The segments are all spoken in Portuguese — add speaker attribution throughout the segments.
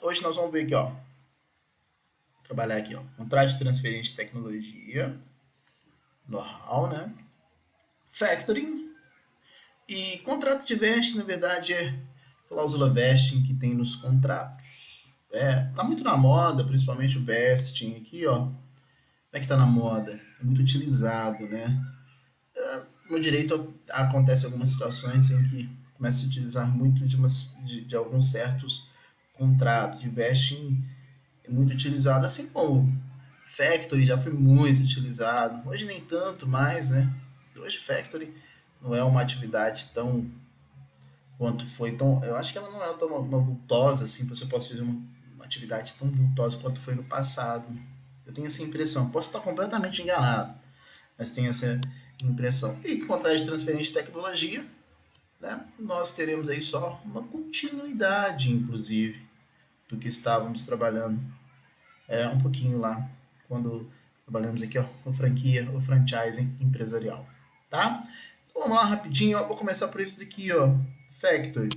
Speaker 1: hoje nós vamos ver aqui, ó. Trabalhar aqui, ó. Contrato de transferência de tecnologia, know-how, né? Factoring e contrato de vesting, na verdade, é cláusula vesting que tem nos contratos. Tá muito na moda, principalmente o vesting aqui, ó. Como é que tá na moda? É muito utilizado, né? No direito acontece algumas situações em que começa a utilizar muito de alguns certos contratos. De vesting é muito utilizado, assim como Factory já foi muito utilizado. Hoje nem tanto mais, né? Hoje Factory não é uma atividade tão quanto foi tão. Eu acho que ela não é tão uma vultosa assim, você pode fazer uma atividade tão vultosa quanto foi no passado. Eu tenho essa impressão. Posso estar completamente enganado, mas tenho essa impressão. E com contrato de transferência de tecnologia, né, nós teremos aí só uma continuidade, inclusive, do que estávamos trabalhando um pouquinho lá, quando trabalhamos aqui ó, com franquia, o franchising empresarial. Tá? Então, vamos lá rapidinho, ó, vou começar por esse daqui, ó, Factory,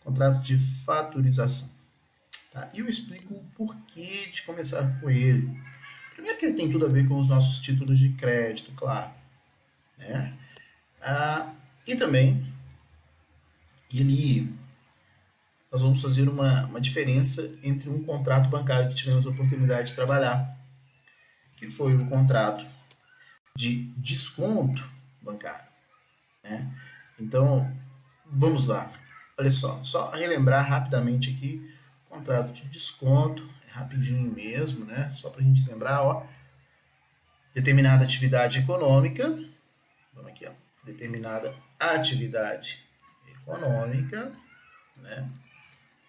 Speaker 1: contrato de faturização. Tá? E eu explico o porquê de começar com ele. Primeiro que ele tem tudo a ver com os nossos títulos de crédito, claro. Né? E também ele, nós vamos fazer uma diferença entre um contrato bancário que tivemos a oportunidade de trabalhar, que foi o contrato de desconto bancário. Né? Então, vamos lá. Olha só relembrar rapidamente aqui, contrato de desconto, é rapidinho mesmo, né? Só para a gente lembrar, ó, determinada atividade econômica, vamos aqui, ó, determinada atividade econômica, né?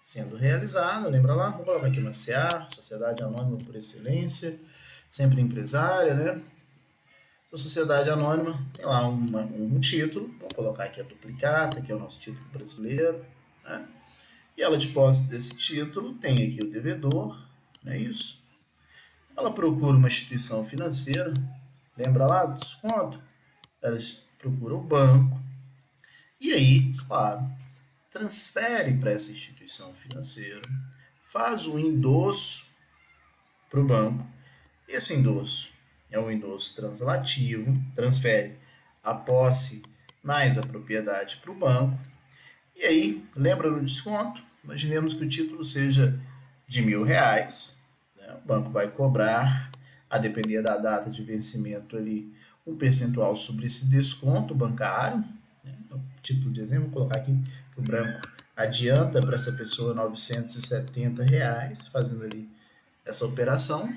Speaker 1: Sendo realizada, lembra lá? Vou colocar aqui uma CA, Sociedade Anônima por Excelência, sempre empresária, né? Essa sociedade anônima tem lá um título, vou colocar aqui a duplicata, que é o nosso título brasileiro, né? E ela, de posse desse título, tem aqui o devedor, não é isso? Ela procura uma instituição financeira, lembra lá do desconto? Ela procura o banco, e aí, claro, transfere para essa instituição financeira, faz o endosso para o banco. Esse endosso é um endosso translativo, transfere a posse mais a propriedade para o banco. E aí, lembra do desconto? Imaginemos que o título seja de R$ 1.000. Né? O banco vai cobrar, a depender da data de vencimento ali, um percentual sobre esse desconto bancário. Né? Título de exemplo, vou colocar aqui que o banco adianta para essa pessoa R$ 970, fazendo ali essa operação,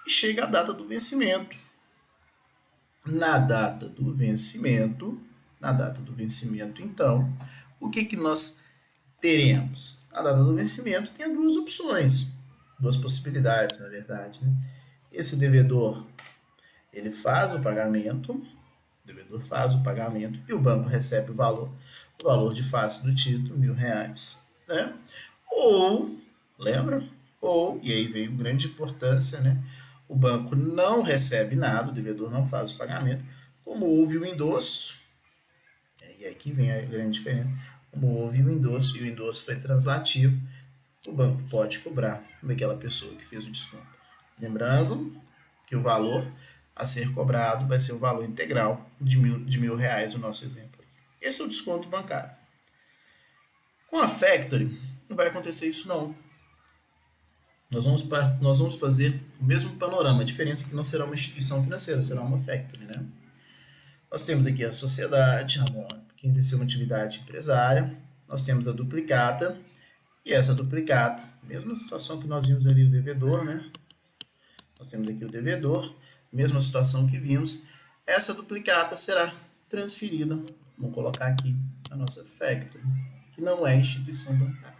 Speaker 1: e chega a data do vencimento. Na data do vencimento, então, o que nós teremos? A data do vencimento tem duas opções, duas possibilidades, na verdade. Né? Esse devedor, ele faz o pagamento, e o banco recebe o valor de face do título, R$ 1.000. Né? Ou, lembra? Ou, e aí veio grande importância, né? O banco não recebe nada, o devedor não faz o pagamento, como houve o endosso, e aqui vem a grande diferença, como houve o endosso, e o endosso foi translativo, o banco pode cobrar daquela pessoa que fez o desconto. Lembrando que o valor a ser cobrado vai ser o valor integral de R$ 1.000, o nosso exemplo. Esse é o desconto bancário. Com a Factory, não vai acontecer isso não. Nós vamos fazer o mesmo panorama, a diferença é que não será uma instituição financeira, será uma Factory. Né? Nós temos aqui a sociedade, que exerceu uma atividade empresária, nós temos a duplicata, e essa duplicata, mesma situação que nós vimos ali o devedor, né? Nós temos aqui o devedor, mesma situação que vimos, essa duplicata será transferida, vamos colocar aqui a nossa Factory, que não é instituição bancária.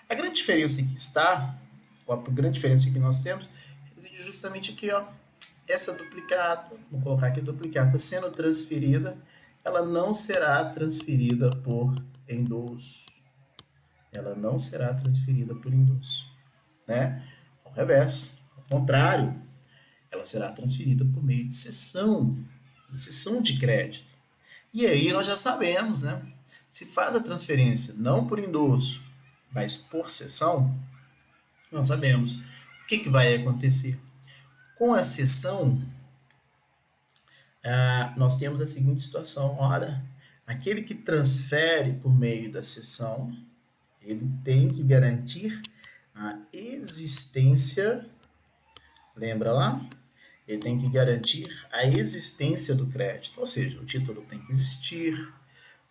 Speaker 1: A grande diferença que está, a grande diferença que nós temos, reside justamente aqui, ó, essa duplicata, vou colocar aqui a duplicata, sendo transferida, ela não será transferida por endosso. Ela não será transferida por endosso. Né? Ao revés, ao contrário, ela será transferida por meio de cessão de crédito. E aí nós já sabemos, né? Se faz a transferência não por endosso, mas por cessão, Não sabemos. O que vai acontecer? Com a cessão, nós temos a seguinte situação. Ora, aquele que transfere por meio da cessão, ele tem que garantir a existência, lembra lá? Ele tem que garantir a existência do crédito, ou seja, o título tem que existir,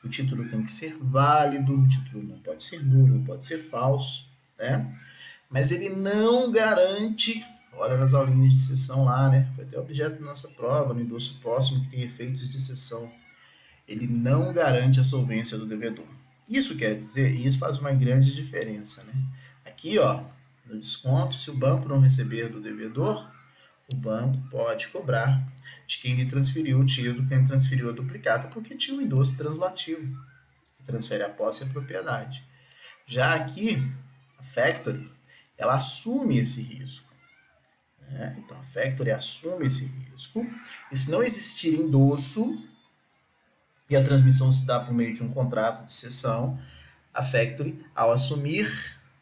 Speaker 1: o título tem que ser válido, o título não pode ser nulo, não pode ser falso, né? Mas ele não garante, olha nas aulinhas de cessão lá, né? Foi até objeto da nossa prova, no endosso próximo, que tem efeitos de cessão. Ele não garante a solvência do devedor. Isso quer dizer, e isso faz uma grande diferença, né? Aqui, ó, no desconto, se o banco não receber do devedor, o banco pode cobrar de quem lhe transferiu o título, quem transferiu a duplicata, porque tinha um endosso translativo, que transfere a posse e a propriedade. Já aqui, a Factory, ela assume esse risco. Né? Então, a Factory assume esse risco, e se não existir endosso, e a transmissão se dá por meio de um contrato de cessão, a Factory, ao assumir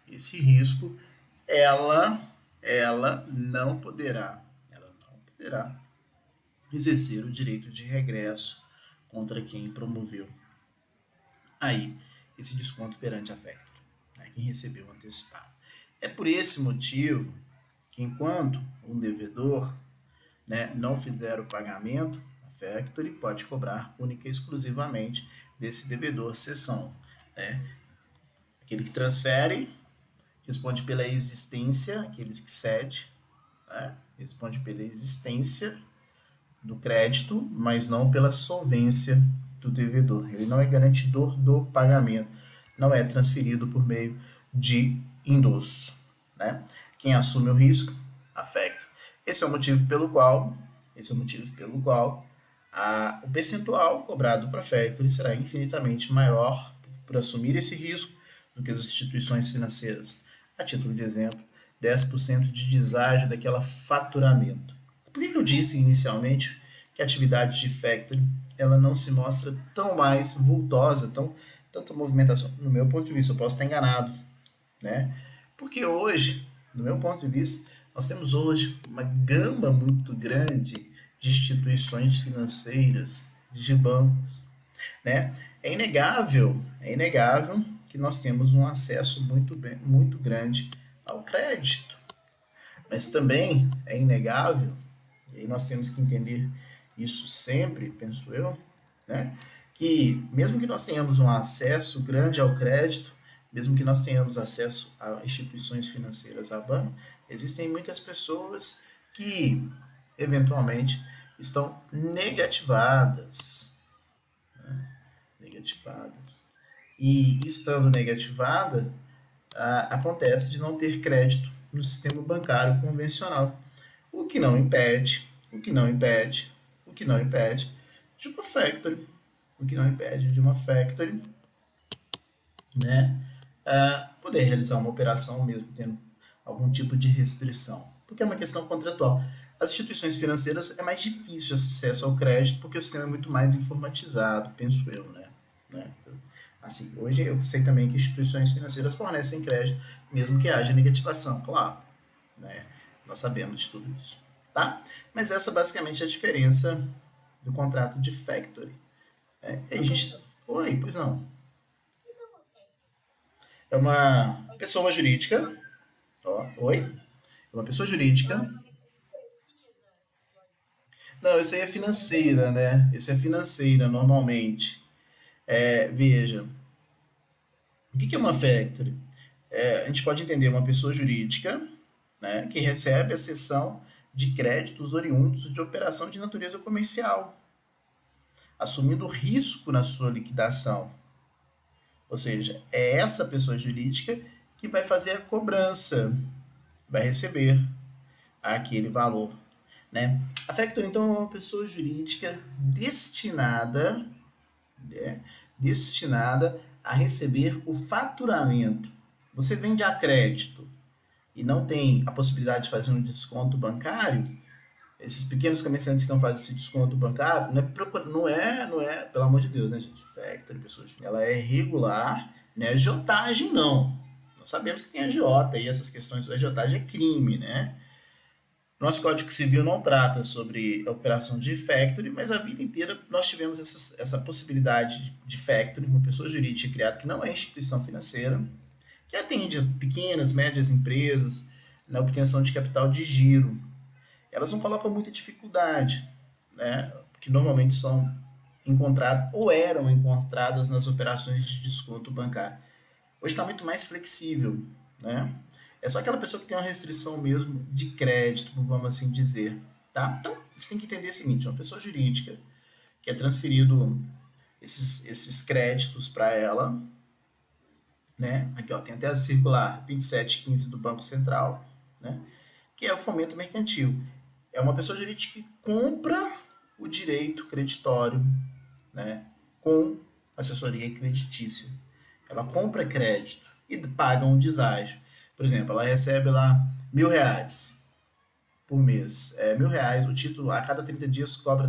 Speaker 1: esse risco, ela não poderá exercer o direito de regresso contra quem promoveu aí esse desconto perante a Factory, né, quem recebeu antecipado. É por esse motivo que enquanto um devedor, né, não fizer o pagamento, a Factory pode cobrar única e exclusivamente desse devedor cessão. Né? Aquele que transfere responde pela existência, aqueles que cede, né, responde pela existência do crédito, mas não pela solvência do devedor. Ele não é garantidor do pagamento, não é transferido por meio de endosso. Né? Quem assume o risco, a Factory. Esse é o motivo pelo qual o percentual cobrado para a Factory será infinitamente maior por assumir esse risco do que as instituições financeiras. A título de exemplo, 10% de deságio daquela faturamento. Por que eu disse inicialmente que a atividade de Factory ela não se mostra tão mais vultosa, tanta movimentação? No meu ponto de vista, eu posso estar enganado, né? Porque hoje, do meu ponto de vista, nós temos hoje uma gama muito grande de instituições financeiras, de bancos, né? É inegável que nós temos um acesso muito grande ao crédito. Mas também é inegável, e aí nós temos que entender isso sempre, penso eu, né? Que mesmo que nós tenhamos um acesso grande ao crédito, mesmo que nós tenhamos acesso a instituições financeiras, a banco, existem muitas pessoas que, eventualmente, estão negativadas. Né? Negativadas. E, estando negativada, acontece de não ter crédito no sistema bancário convencional. O que não impede de uma factory, né, poder realizar uma operação mesmo tendo algum tipo de restrição, porque é uma questão contratual. As instituições financeiras é mais difícil acesso ao crédito porque o sistema é muito mais informatizado, penso eu, né? Assim, hoje eu sei também que instituições financeiras fornecem crédito, mesmo que haja negativação, claro, né? Nós sabemos de tudo isso, tá? Mas essa basicamente é a diferença do contrato de factory. A gente... Oi, pois não. É uma pessoa jurídica. Ó, oi? É uma pessoa jurídica. Não, isso aí é financeira, né? Isso é financeira, normalmente. Veja, o que é uma factory? A gente pode entender uma pessoa jurídica, né, que recebe a cessão de créditos oriundos de operação de natureza comercial, assumindo risco na sua liquidação. Ou seja, é essa pessoa jurídica que vai fazer a cobrança, vai receber aquele valor. Né? A factory, então, é uma pessoa jurídica destinada a receber o faturamento. Você vende a crédito e não tem a possibilidade de fazer um desconto bancário, esses pequenos comerciantes que não fazem esse desconto bancário, não é, pelo amor de Deus, né, gente? Factory, pessoas, ela é regular, não é agiotagem, não. Nós sabemos que tem agiota e essas questões de agiotagem é crime, né? Nosso Código Civil não trata sobre a operação de factory, mas a vida inteira nós tivemos essa possibilidade de factory, uma pessoa jurídica criada que não é instituição financeira, que atende a pequenas, médias empresas na obtenção de capital de giro. Elas não colocam muita dificuldade, né? Que normalmente são encontradas ou eram encontradas nas operações de desconto bancário. Hoje está muito mais flexível, né? É só aquela pessoa que tem uma restrição mesmo de crédito, vamos assim dizer, tá? Então, você tem que entender o seguinte, uma pessoa jurídica que é transferido esses créditos para ela, né? Aqui, ó, tem até a circular 2715 do Banco Central, né? Que é o fomento mercantil. É uma pessoa jurídica que compra o direito creditório, né? Com assessoria creditícia. Ela compra crédito e paga um deságio. Por exemplo, ela recebe lá R$ 1.000 por mês. R$ 1.000, o título, a cada 30 dias cobra,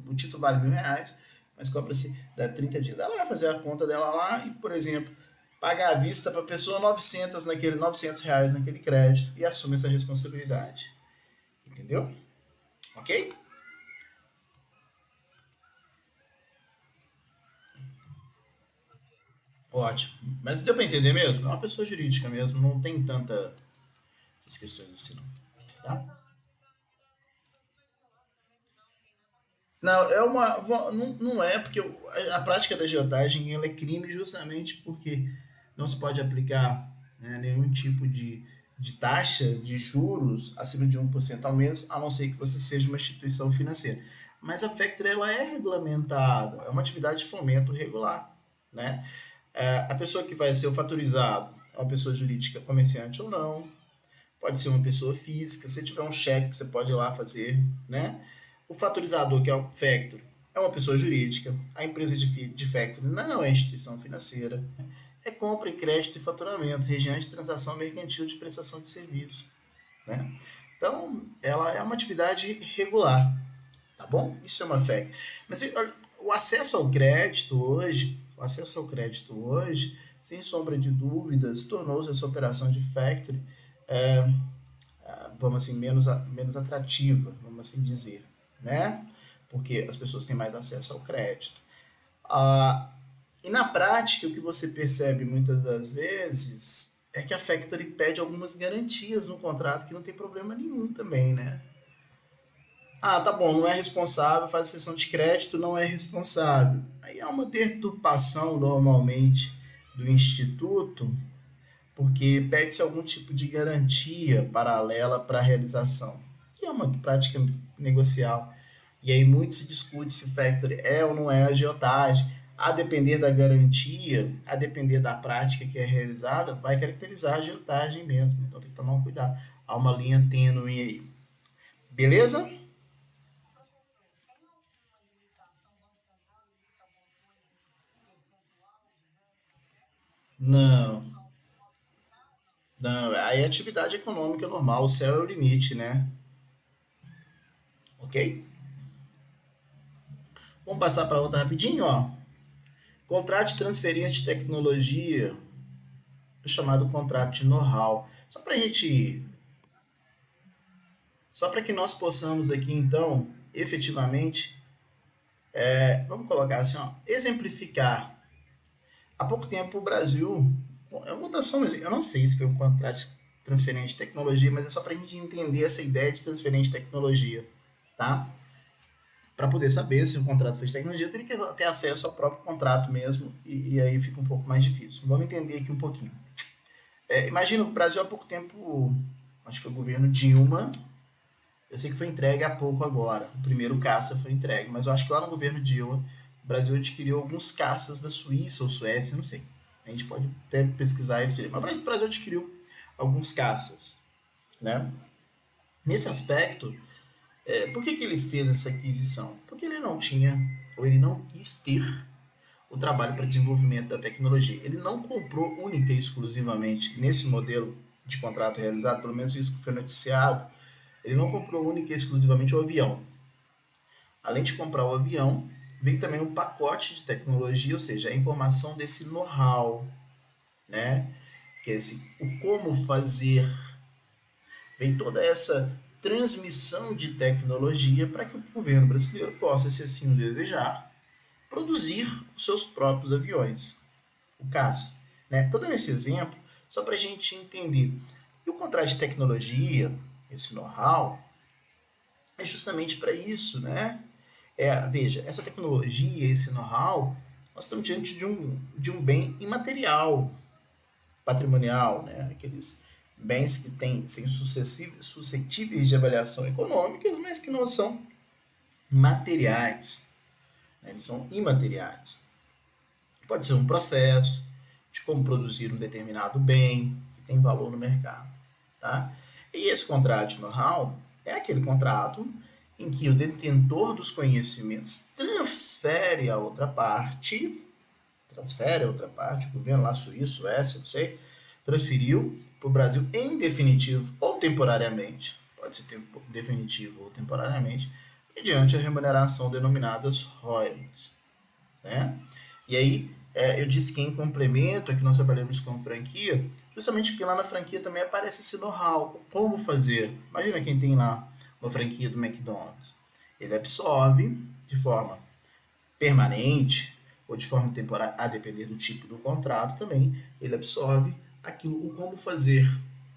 Speaker 1: o título vale R$ 1.000, mas cobra-se da 30 dias. Ela vai fazer a conta dela lá e, por exemplo, paga à vista para a pessoa R$ 900 naquele crédito e assume essa responsabilidade. Entendeu? Ok? Ótimo. Mas deu para entender mesmo? É uma pessoa jurídica mesmo, não tem tanta essas questões assim, tá? Não, não é porque a prática da agiotagem ela é crime justamente porque não se pode aplicar, né, nenhum tipo de taxa de juros acima de 1% ao mês, a não ser que você seja uma instituição financeira. Mas a Factory ela é regulamentada, é uma atividade de fomento regular, né? A pessoa que vai ser o fatorizado é uma pessoa jurídica, comerciante ou não, pode ser uma pessoa física, se tiver um cheque, você pode ir lá fazer, né? O fatorizador, que é o factor, é uma pessoa jurídica. A empresa de factor não é instituição financeira. É compra e crédito e faturamento, região de transação mercantil de prestação de serviço, né? Então, ela é uma atividade regular, tá bom? Isso é uma factor. Mas o acesso ao crédito hoje, sem sombra de dúvidas, tornou-se essa operação de factory é, vamos assim, menos atrativa, vamos assim dizer, né? Porque as pessoas têm mais acesso ao crédito. Ah, e na prática, o que você percebe muitas das vezes é que a Factory pede algumas garantias no contrato que não tem problema nenhum também, né? Ah, tá bom, não é responsável, faz a sessão de crédito, não é responsável. Aí há uma deturpação normalmente do instituto porque pede-se algum tipo de garantia paralela para a realização, que é uma prática negocial. E aí muito se discute se factory é ou não é agiotagem. A depender da garantia, a depender da prática que é realizada, vai caracterizar a agiotagem mesmo. Então tem que tomar um cuidado. Há uma linha tênue aí. Beleza? Não, não. Aí é atividade econômica normal, o céu é o limite, né? Ok? Vamos passar para outra rapidinho, ó. Contrato de transferência de tecnologia, o chamado contrato de know-how. Só para que nós possamos aqui então, efetivamente, vamos colocar assim, ó, exemplificar. Há pouco tempo o Brasil, eu vou dar só um exemplo, eu não sei se foi um contrato de transferência de tecnologia, mas é só para a gente entender essa ideia de transferência de tecnologia, tá? Para poder saber se o contrato foi de tecnologia, eu teria que ter acesso ao próprio contrato mesmo, e aí fica um pouco mais difícil. Vamos entender aqui um pouquinho. Imagina, o Brasil há pouco tempo, acho que foi o governo Dilma, eu sei que foi entregue há pouco agora, o primeiro caça foi entregue, mas eu acho que lá no governo Dilma, o Brasil adquiriu alguns caças da Suíça ou Suécia, eu não sei. A gente pode até pesquisar isso direito, mas o Brasil adquiriu alguns caças, né? Nesse aspecto, por que ele fez essa aquisição? Porque ele não tinha, ou ele não quis ter o trabalho para desenvolvimento da tecnologia. Ele não comprou única e exclusivamente nesse modelo de contrato realizado, pelo menos isso que foi noticiado, ele não comprou única e exclusivamente o avião. Além de comprar o avião, vem também um pacote de tecnologia, ou seja, a informação desse know-how, né? que é o como fazer. Vem toda essa transmissão de tecnologia para que o governo brasileiro possa, se assim o desejar, produzir os seus próprios aviões, o caça. Né? Estou dando esse exemplo só para a gente entender. E o contrato de tecnologia, esse know-how, é justamente para isso, né? Veja, essa tecnologia, esse know-how, nós estamos diante de um bem imaterial, patrimonial, né? Aqueles bens que são suscetíveis de avaliação econômicas, mas que não são materiais, né? Eles são imateriais. Pode ser um processo de como produzir um determinado bem que tem valor no mercado, tá? E esse contrato de know-how é aquele contrato em que o detentor dos conhecimentos transfere a outra parte, o governo lá suíço, Suécia, não sei, transferiu para o Brasil em definitivo ou temporariamente, pode ser definitivo ou temporariamente, mediante a remuneração denominadas royalties, né? E aí, eu disse que em complemento a que nós trabalhamos com franquia, justamente porque lá na franquia também aparece esse know-how, como fazer. Imagina quem tem lá uma franquia do McDonald's. Ele absorve de forma permanente ou de forma temporária, a depender do tipo do contrato também, ele absorve aquilo, o como fazer,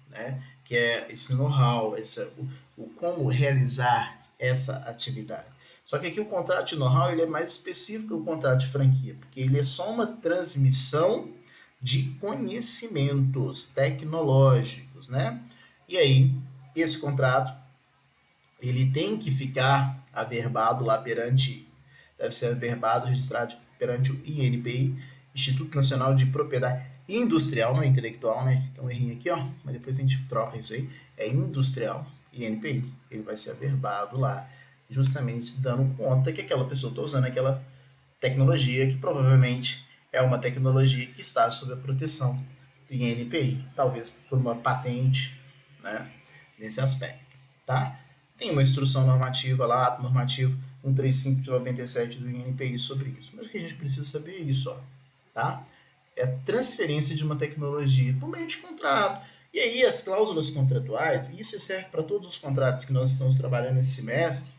Speaker 1: né? Que é esse know-how, o como realizar essa atividade. Só que aqui o contrato de know-how ele é mais específico que o contrato de franquia, porque ele é só uma transmissão de conhecimentos tecnológicos, né? E aí, esse contrato, ele tem que ficar averbado lá deve ser averbado, registrado perante o INPI, Instituto Nacional de Propriedade Industrial, não é intelectual, né? Tem um errinho aqui, ó, mas depois a gente troca isso aí. É industrial, INPI. Ele vai ser averbado lá, justamente dando conta que aquela pessoa está usando aquela tecnologia que provavelmente é uma tecnologia que está sob a proteção do INPI, talvez por uma patente, né, nesse aspecto, tá? Tem uma instrução normativa lá, ato normativo 135 de 97 do INPI sobre isso. Mas o que a gente precisa saber é isso, ó, tá? É a transferência de uma tecnologia por meio de contrato. E aí as cláusulas contratuais, e isso serve para todos os contratos que nós estamos trabalhando esse semestre,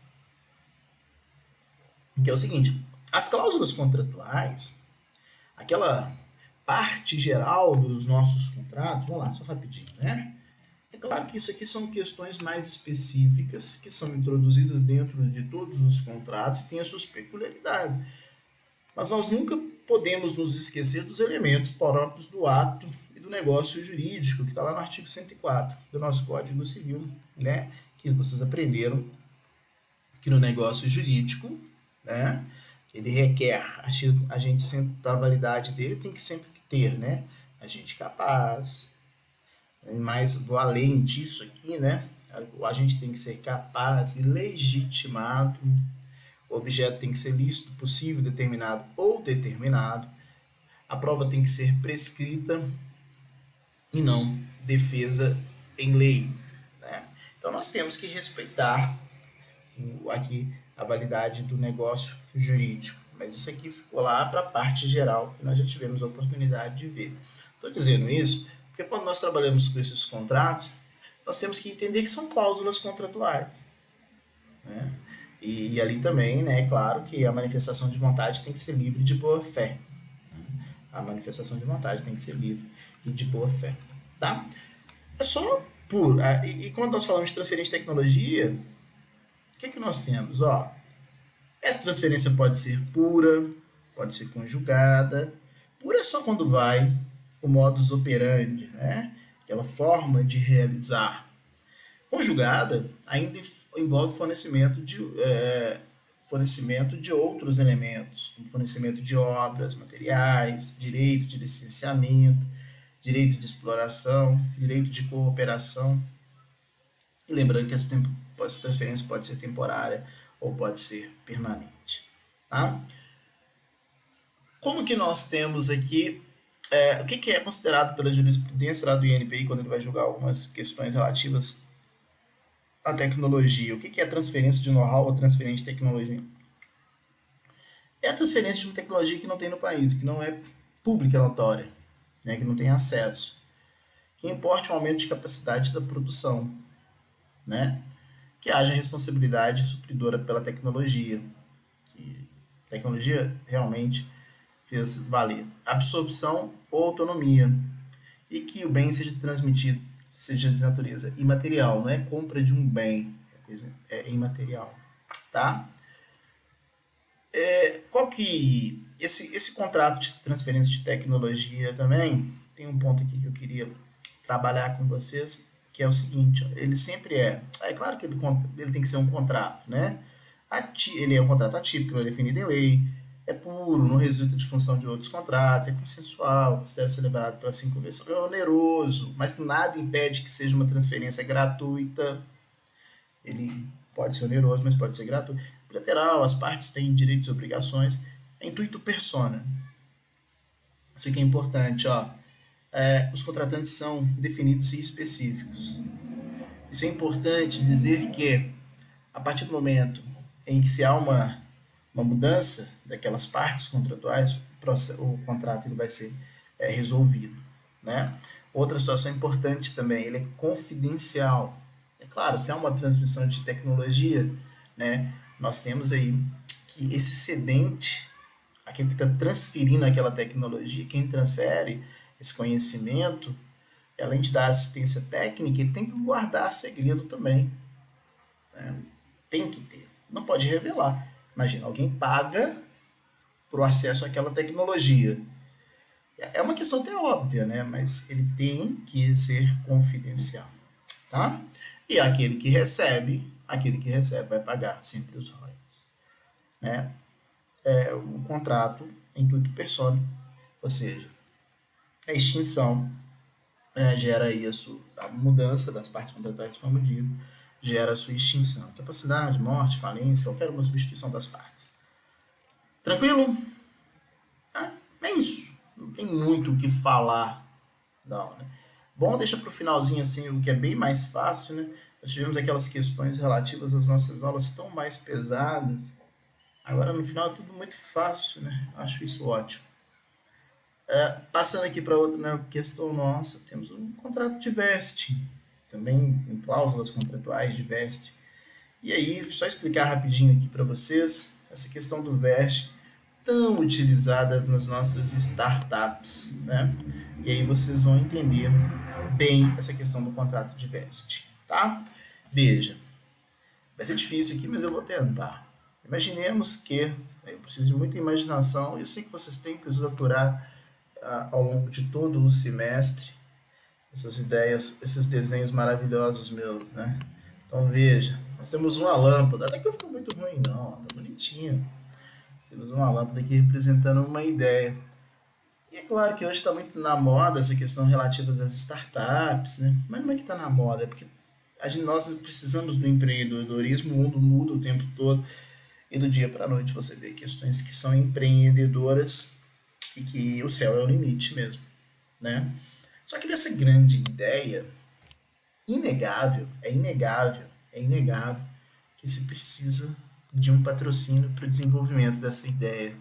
Speaker 1: que é o seguinte, as cláusulas contratuais, aquela parte geral dos nossos contratos, vamos lá, só rapidinho, né? É claro que isso aqui são questões mais específicas que são introduzidas dentro de todos os contratos e têm as suas peculiaridades. Mas nós nunca podemos nos esquecer dos elementos próprios do ato e do negócio jurídico, que está lá no artigo 104 do nosso Código Civil, né? Que vocês aprenderam que no negócio jurídico, né? Ele requer agente sempre, para a validade dele, tem que sempre ter, né? Agente capaz, mas vou além disso aqui, né? O agente tem que ser capaz e legitimado, o objeto tem que ser lícito, possível, determinado ou determinado, a prova tem que ser prescrita e não defesa em lei, né? Então nós temos que respeitar aqui a validade do negócio jurídico, mas isso aqui ficou lá para a parte geral que nós já tivemos a oportunidade de ver. Estou dizendo isso porque quando nós trabalhamos com esses contratos, nós temos que entender que são cláusulas contratuais, né? E ali também, né, é claro que a manifestação de vontade tem que ser livre de boa fé. A manifestação de vontade tem que ser livre e de boa fé, tá? É só por... E quando nós falamos de transferência de tecnologia, o que nós temos? Ó, essa transferência pode ser pura, pode ser conjugada. Pura é só quando vai o modus operandi, né? Aquela forma de realizar. Conjugada ainda envolve fornecimento de outros elementos, como fornecimento de obras, materiais, direito de licenciamento, direito de exploração, direito de cooperação. E lembrando que essa transferência pode ser temporária ou pode ser permanente. Tá? Como que nós temos aqui, o que é considerado pela jurisprudência lá do INPI quando ele vai julgar algumas questões relativas à tecnologia? O que é transferência de know-how ou transferência de tecnologia? É a transferência de uma tecnologia que não tem no país, que não é pública, notória, né, que não tem acesso. que importe um aumento de capacidade da produção, né? Que haja responsabilidade supridora pela tecnologia, que a tecnologia realmente fez valer absorção ou autonomia, e que o bem seja transmitido, seja de natureza imaterial, não é compra de um bem, é imaterial, tá? Qual que esse contrato de transferência de tecnologia também tem um ponto aqui que eu queria trabalhar com vocês, que é o seguinte, ó, ele sempre é claro que ele tem que ser um contrato, né? Ele é um contrato atípico, é definido em lei, é puro, não resulta de função de outros contratos, é consensual, considera celebrado pela convenção, é oneroso, mas nada impede que seja uma transferência gratuita. Ele pode ser oneroso, mas pode ser gratuito. Bilateral, as partes têm direitos e obrigações. É intuito persona. Isso aqui é importante, ó. Os contratantes são definidos e específicos. Isso é importante dizer que, a partir do momento em que se há uma mudança daquelas partes contratuais, o contrato ele vai ser resolvido, né? Outra situação importante também, ele é confidencial. É claro, se há uma transmissão de tecnologia, né, nós temos aí que esse cedente, aquele que está transferindo aquela tecnologia, quem transfere esse conhecimento, além de dar assistência técnica, ele tem que guardar segredo também, né? Tem que ter. Não pode revelar. Imagina, alguém paga por acesso àquela tecnologia. É uma questão até óbvia, né? Mas ele tem que ser confidencial, tá? E aquele que recebe vai pagar sempre os royalties, né? O contrato em intuito persona, ou seja, a extinção gera aí a mudança das partes contratuais, como eu digo, gera a sua extinção. Capacidade, morte, falência, qualquer uma substituição das partes. Tranquilo? É isso. Não tem muito o que falar, não, né? Bom, deixa para o finalzinho assim, o que é bem mais fácil, né? Nós tivemos aquelas questões relativas às nossas aulas tão mais pesadas. Agora no final é tudo muito fácil, né? Acho isso ótimo. Passando aqui para outra, né, questão nossa, temos um contrato de vesting, também em cláusulas contratuais de vesting. E aí, só explicar rapidinho aqui para vocês essa questão do vesting, tão utilizadas nas nossas startups, né? E aí vocês vão entender bem essa questão do contrato de vesting, tá? Veja, vai ser difícil aqui, mas eu vou tentar. Imaginemos que, eu preciso de muita imaginação, e eu sei que vocês têm que aturar ao longo de todo o semestre essas ideias, esses desenhos maravilhosos meus, né? Então veja, nós temos uma lâmpada, até que eu ficou muito ruim não, tá bonitinho. Nós temos uma lâmpada aqui representando uma ideia. E é claro que hoje está muito na moda essa questão relativa às startups, né? Mas não é que está na moda, é porque nós precisamos do empreendedorismo, o mundo muda o tempo todo, e do dia para a noite você vê questões que são empreendedoras e que o céu é o limite mesmo, né? Só que dessa grande ideia, é inegável que se precisa de um patrocínio para o desenvolvimento dessa ideia.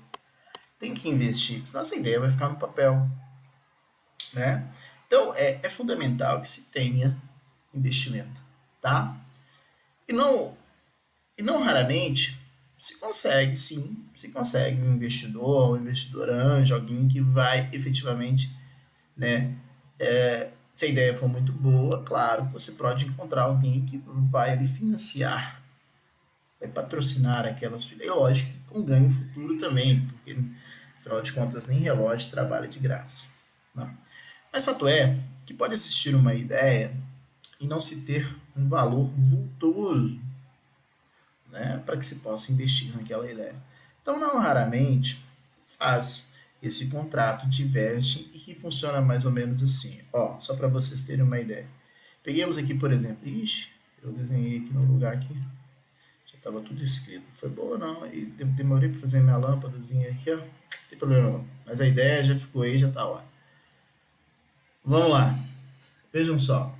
Speaker 1: Tem que investir, senão essa ideia vai ficar no papel, né? Então, é fundamental que se tenha investimento, tá? E não raramente se consegue um investidor, um investidor anjo, alguém que vai efetivamente, né, se a ideia for muito boa, claro, você pode encontrar alguém que vai ali financiar, vai patrocinar aquela sua ideia, e lógico, com ganho futuro também, porque afinal de contas nem relógio trabalha de graça, não. Mas fato é que pode existir uma ideia e não se ter um valor vultoso, né, para que se possa investir naquela ideia. Então, não raramente faz esse contrato de vesting e que funciona mais ou menos assim. Ó, só para vocês terem uma ideia. Peguemos aqui, por exemplo, eu desenhei aqui no lugar aqui, já estava tudo escrito. Foi boa não? E demorei para fazer minha lâmpadazinha aqui, ó. Não tem problema não. Mas a ideia já ficou aí, já está ó. Vamos lá. Vejam só.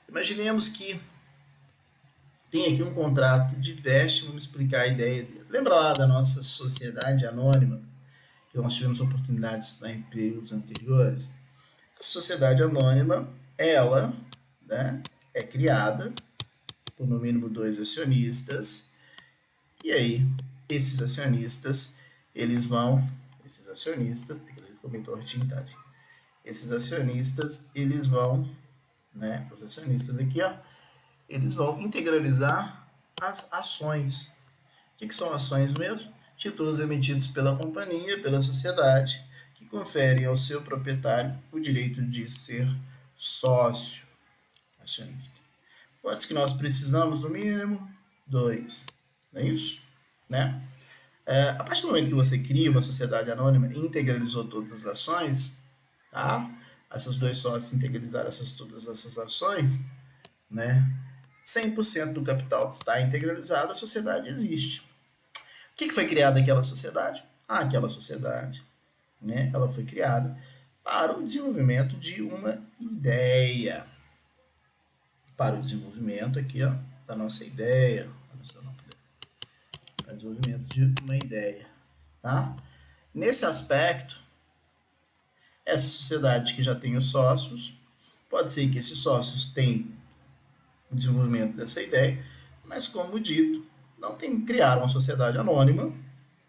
Speaker 1: Imaginemos que tem aqui um contrato de vesting, vamos explicar a ideia dele. Lembra lá da nossa sociedade anônima, que nós tivemos oportunidade de estudar em períodos anteriores? A sociedade anônima, ela, né, é criada por no mínimo 2 acionistas, e aí esses acionistas, esses acionistas, ficou meio tortinho, tá? Esses acionistas, eles vão, né, os acionistas aqui, ó, eles vão integralizar as ações. O que são ações mesmo? Títulos emitidos pela companhia, pela sociedade, que conferem ao seu proprietário o direito de ser sócio acionista. Quantos que nós precisamos, no mínimo? 2. Não é isso? Né? A partir do momento que você cria uma sociedade anônima e integralizou todas as ações, tá? Essas 2 sócios integralizaram todas essas ações, né? 100% do capital está integralizado, a sociedade existe. O que foi criada aquela sociedade? Aquela sociedade, né, ela foi criada para o desenvolvimento de uma ideia. Para o desenvolvimento aqui, ó, da nossa ideia. Para o desenvolvimento de uma ideia. Tá? Nesse aspecto, essa sociedade que já tem os sócios, pode ser que esses sócios tenham o desenvolvimento dessa ideia, mas como dito, não criaram uma sociedade anônima,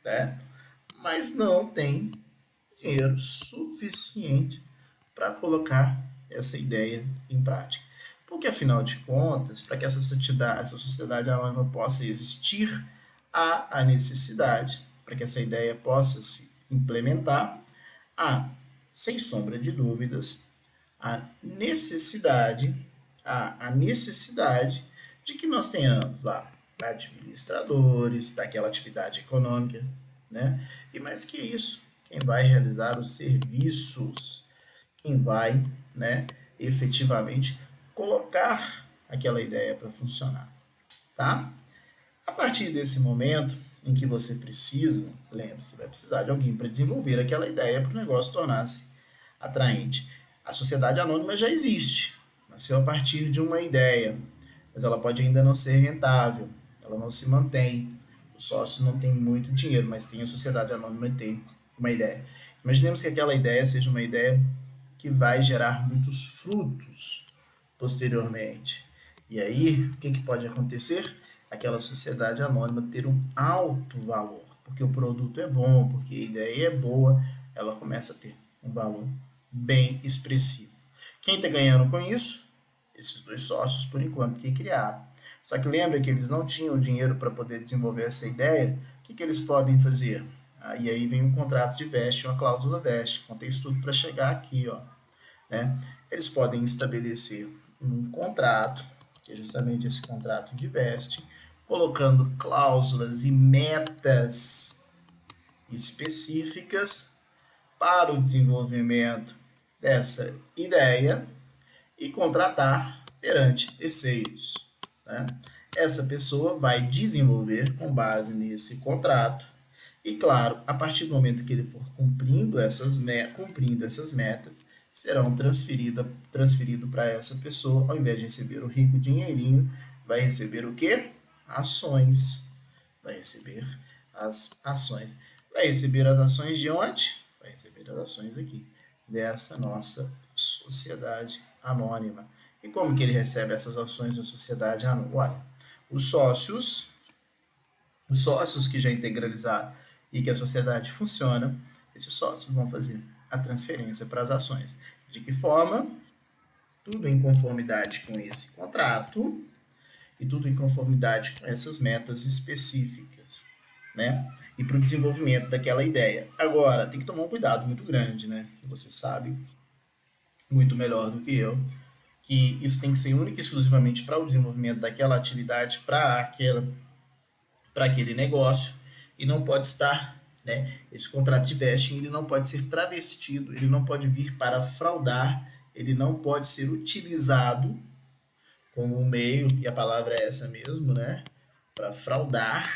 Speaker 1: né? Mas não tem dinheiro suficiente para colocar essa ideia em prática. Porque, afinal de contas, para que essa sociedade anônima possa existir, há a necessidade, para que essa ideia possa se implementar, há, sem sombra de dúvidas, a necessidade de que nós tenhamos lá administradores daquela atividade econômica, né? E mais que isso, quem vai realizar os serviços, quem vai, né, efetivamente colocar aquela ideia para funcionar, tá? A partir desse momento em que você precisa, lembre-se, vai precisar de alguém para desenvolver aquela ideia para o negócio tornar-se atraente. A sociedade anônima já existe, nasceu a partir de uma ideia, mas ela pode ainda não ser rentável, ela não se mantém, o sócio não tem muito dinheiro, mas tem a sociedade anônima e tem uma ideia. Imaginemos que aquela ideia seja uma ideia que vai gerar muitos frutos posteriormente. E aí, o que pode acontecer? Aquela sociedade anônima ter um alto valor, porque o produto é bom, porque a ideia é boa, ela começa a ter um valor bem expressivo. Quem está ganhando com isso? Esses 2 sócios, por enquanto, que criaram. Só que lembra que eles não tinham dinheiro para poder desenvolver essa ideia, o que eles podem fazer? E aí vem um contrato de veste, uma cláusula veste. Contei isso tudo para chegar aqui, ó, né? Eles podem estabelecer um contrato, que é justamente esse contrato de veste, colocando cláusulas e metas específicas para o desenvolvimento dessa ideia e contratar perante terceiros, né? Essa pessoa vai desenvolver com base nesse contrato e, claro, a partir do momento que ele for cumprindo essas metas, serão transferido para essa pessoa, ao invés de receber o rico dinheirinho, vai receber o quê? Ações. Vai receber as ações. Vai receber as ações de onde? Vai receber as ações aqui, dessa nossa sociedade anônima. E como que ele recebe essas ações da sociedade anônima? Olha, os sócios que já integralizaram e que a sociedade funciona, esses sócios vão fazer a transferência para as ações. De que forma? Tudo em conformidade com esse contrato e tudo em conformidade com essas metas específicas, né? E para o desenvolvimento daquela ideia. Agora, tem que tomar um cuidado muito grande, né? Você sabe muito melhor do que eu que isso tem que ser única e exclusivamente para o desenvolvimento daquela atividade, para aquele negócio, e não pode estar, né, esse contrato de vesting, ele não pode ser travestido, ele não pode vir para fraudar, ele não pode ser utilizado como um meio, e a palavra é essa mesmo, né, para fraudar,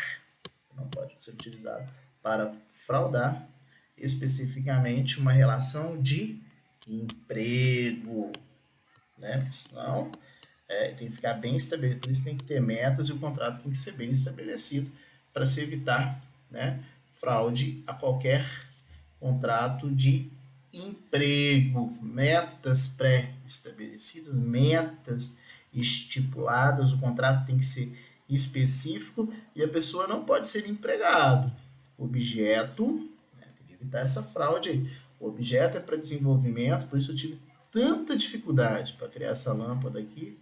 Speaker 1: não pode ser utilizado para fraudar especificamente uma relação de emprego, né, porque senão tem que ficar bem estabelecido, por isso tem que ter metas e o contrato tem que ser bem estabelecido para se evitar, né, fraude a qualquer contrato de emprego, metas pré-estabelecidas, metas estipuladas, o contrato tem que ser específico e a pessoa não pode ser empregado. Objeto, né, tem que evitar essa fraude aí. O objeto é para desenvolvimento, por isso eu tive tanta dificuldade para criar essa lâmpada aqui,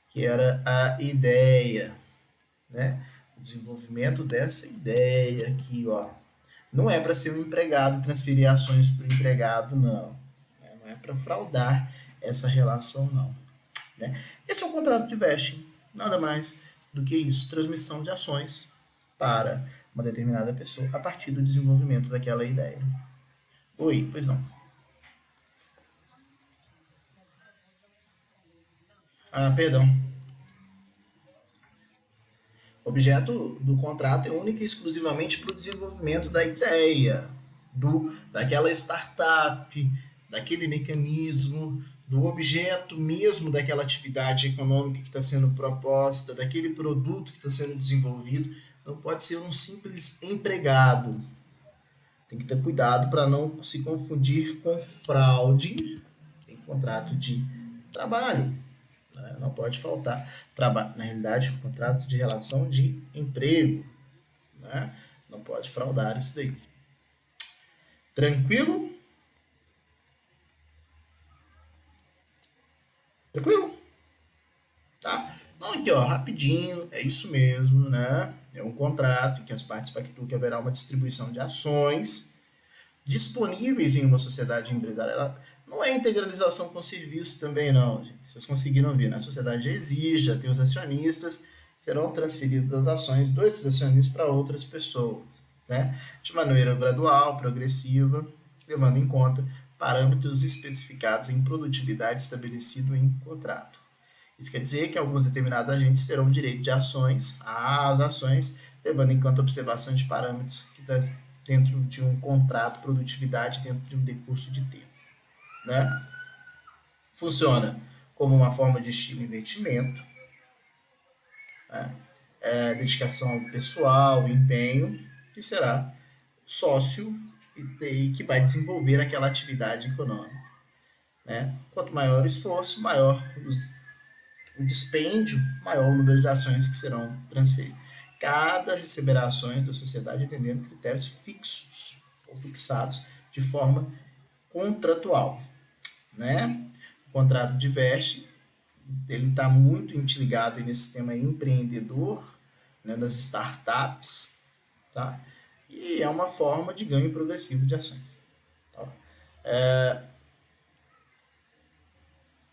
Speaker 1: que era a ideia, né? O desenvolvimento dessa ideia aqui, ó. Não é para ser um empregado e transferir ações para o empregado, não. Não é para fraudar essa relação, não. Né? Esse é o contrato de vesting, nada mais do que isso, transmissão de ações para uma determinada pessoa a partir do desenvolvimento daquela ideia. Oi, pois não. Ah, perdão. O objeto do contrato é único e exclusivamente para o desenvolvimento da ideia, daquela startup, daquele mecanismo, do objeto mesmo daquela atividade econômica que está sendo proposta, daquele produto que está sendo desenvolvido. Não pode ser um simples empregado. Tem que ter cuidado para não se confundir com fraude em contrato de trabalho. Não pode faltar trabalho. Na realidade, o contrato de relação de emprego. Né? Não pode fraudar isso daí. Tranquilo? Tranquilo? Tá? Então, aqui, ó, rapidinho, é isso mesmo, né? É um contrato em que as partes pactuam que haverá uma distribuição de ações disponíveis em uma sociedade empresarial. Ela não é integralização com serviço também, não, gente. Vocês conseguiram ver, né? A sociedade já existe, já tem os acionistas, serão transferidas as ações dos acionistas para outras pessoas, né? De maneira gradual, progressiva, levando em conta parâmetros especificados em produtividade estabelecido em contrato. Isso quer dizer que alguns determinados agentes terão direito de ações às ações, levando em conta a observação de parâmetros que está dentro de um contrato, produtividade dentro de um decurso de tempo. Né? Funciona como uma forma de estilo investimento, né? Dedicação pessoal, empenho, que será sócio e que vai desenvolver aquela atividade econômica. Né? Quanto maior o esforço, maior o dispêndio, maior o número de ações que serão transferidas. Cada receberá ações da sociedade atendendo critérios fixos ou fixados de forma contratual. Né? O contrato de veste, ele está muito interligado nesse sistema empreendedor, né, das startups, tá? E é uma forma de ganho progressivo de ações. Tá?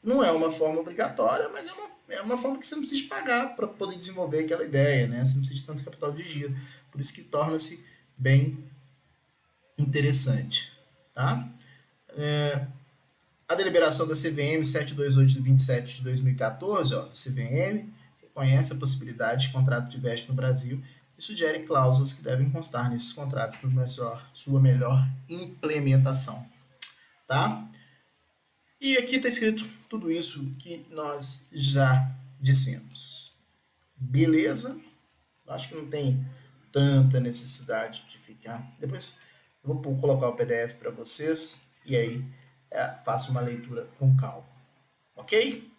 Speaker 1: Não é uma forma obrigatória, mas é uma forma que você não precisa pagar para poder desenvolver aquela ideia, né? Você não precisa de tanto capital de giro. Por isso que torna-se bem interessante. Tá? A deliberação da CVM 728 de 27 de 2014, ó, CVM, reconhece a possibilidade de contrato de veste no Brasil e sugere cláusulas que devem constar nesses contratos para sua melhor implementação. Tá? E aqui está escrito tudo isso que nós já dissemos. Beleza? Acho que não tem tanta necessidade de ficar. Depois eu vou colocar o PDF para vocês e aí faço uma leitura com calma. Ok?